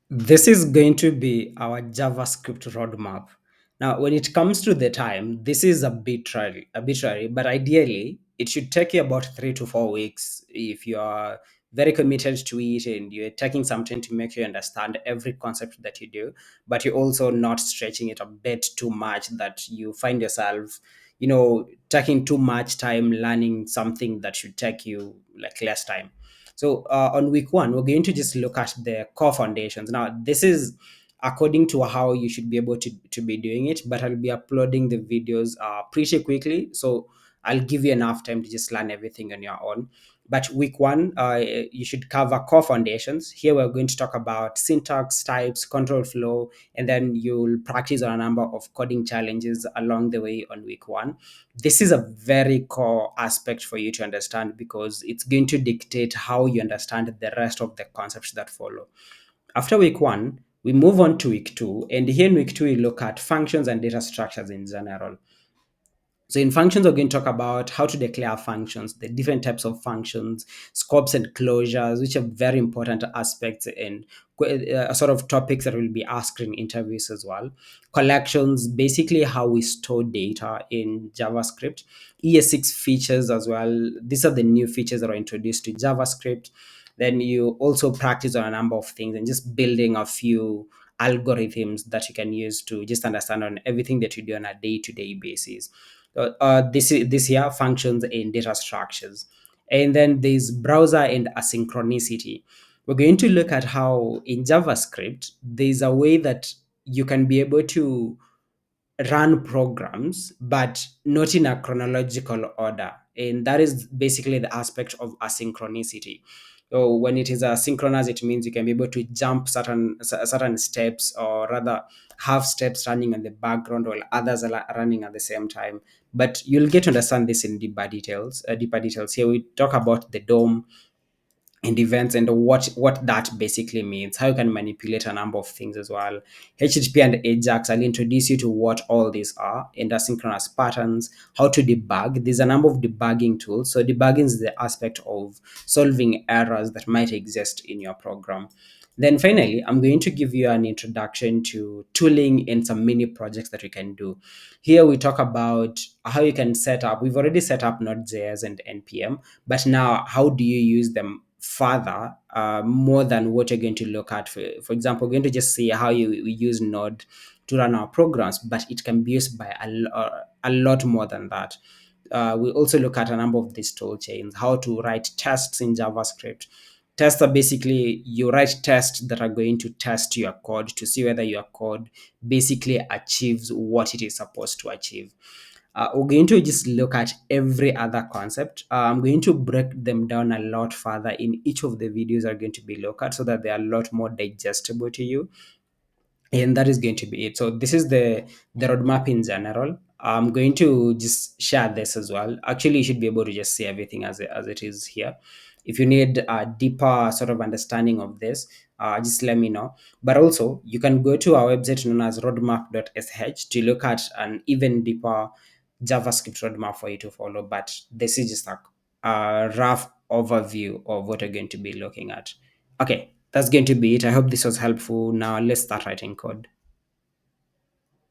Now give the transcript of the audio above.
This is going to be our JavaScript roadmap. Now, when it comes to the time, this is arbitrary, but ideally, it should take you about 3 to 4 weeks if you are very committed to it and you're taking some time to make sure you understand every concept that you do, but you're also not stretching it a bit too much that you find yourself, taking too much time learning something that should take you like less time. So on week one, we're going to just look at the core foundations. Now, this is according to how you should be able to be doing it, but I'll be uploading the videos pretty quickly. So I'll give you enough time to just learn everything on your own. But week one, you should cover core foundations. Here we're going to talk about syntax, types, control flow, and then you'll practice on a number of coding challenges along the way on week one. This is a very core aspect for you to understand because it's going to dictate how you understand the rest of the concepts that follow. After week one, we move on to week two, and here in week two, we look at functions and data structures in general. So in functions, we're going to talk about how to declare functions, the different types of functions, scopes and closures, which are very important aspects and sort of topics that will be asked in interviews as well. Collections, basically how we store data in JavaScript. ES6 features as well. These are the new features that are introduced to JavaScript. Then you also practice on a number of things and just building a few algorithms that you can use to just understand on everything that you do on a day-to-day basis. This here functions in data structures, and then there's browser and asynchronicity. We're going to look at how in JavaScript there's a way that you can be able to run programs, but not in a chronological order. And that is basically the aspect of asynchronicity. So when it is asynchronous, it means you can be able to jump certain steps, or rather have steps running in the background while others are running at the same time. But you'll get to understand this in deeper details. Deeper details. Here we talk about the DOM and events and what that basically means, how you can manipulate a number of things as well. HTTP and Ajax, I'll introduce you to what all these are, and asynchronous patterns, how to debug. There's a number of debugging tools. So debugging is the aspect of solving errors that might exist in your program. Then finally, I'm going to give you an introduction to tooling and some mini projects that you can do. Here we talk about how you can set up. We've already set up Node.js and NPM, but now how do you use them further, more than what you're going to look at? For example, we're going to just see how we use Node to run our programs, but it can be used by a lot more than that. We also look at a number of these tool chains, how to write tests in JavaScript. Tests are basically you write tests that are going to test your code to see whether your code basically achieves what it is supposed to achieve. We're going to just look at every other concept. I'm going to break them down a lot further in each of the videos are going to be looked at so that they are a lot more digestible to you. And that is going to be it. So this is the roadmap in general. I'm going to just share this as well. Actually, you should be able to just see everything as it is here. If you need a deeper sort of understanding of this, just let me know. But also, you can go to our website known as roadmap.sh to look at an even deeper JavaScript roadmap for you to follow. But this is just a rough overview of what you're going to be looking at. Okay, that's going to be it. I hope this was helpful. Now let's start writing code.